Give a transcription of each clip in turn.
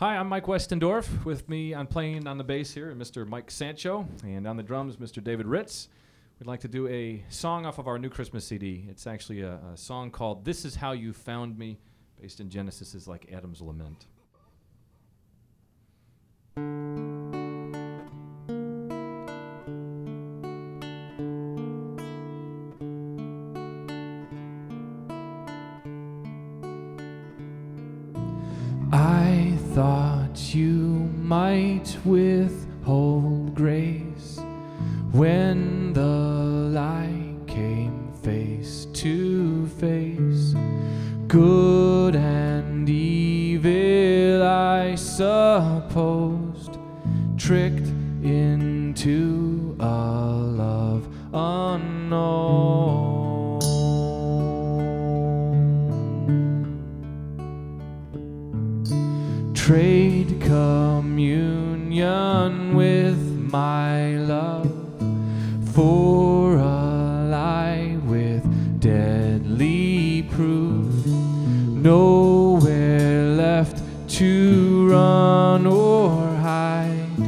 Hi, I'm Mike Westendorf. With me on playing on the bass here, Mr. Mike Sancho, and on the drums, Mr. David Ritz. We'd like to do a song off of our new Christmas CD. It's actually a song called "This Is How You Found Me," based in Genesis, like Adam's Lament. I thought you might withhold grace when the light came face to face. Good and evil, I supposed, tricked into a love unknown. Trade communion with my love for a lie with deadly proof. Nowhere left to run or hide,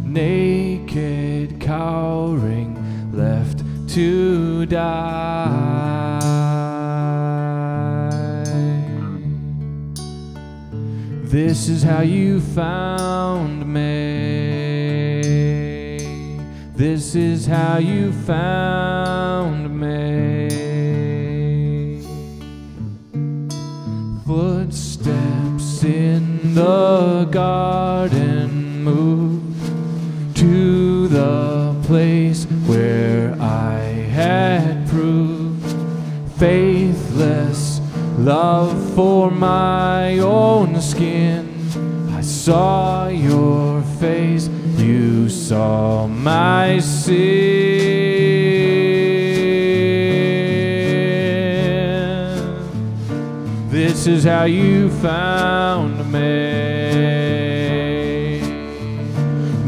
naked, cowering, left to die. This is how you found me. This is how you found me. Footsteps in the garden moved to the place where I had proved faithless love for my own skin. I saw your face, you saw my sin. This is how you found me.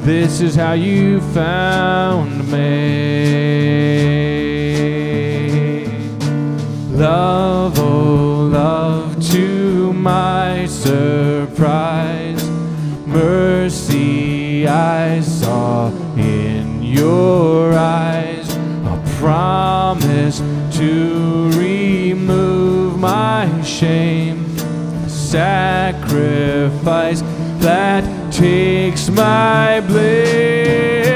This is how you found me. Love, oh love, to my surprise, mercy I saw in your eyes, a promise to remove my shame, a sacrifice that takes my blame.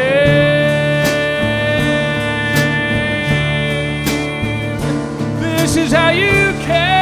This is how you care.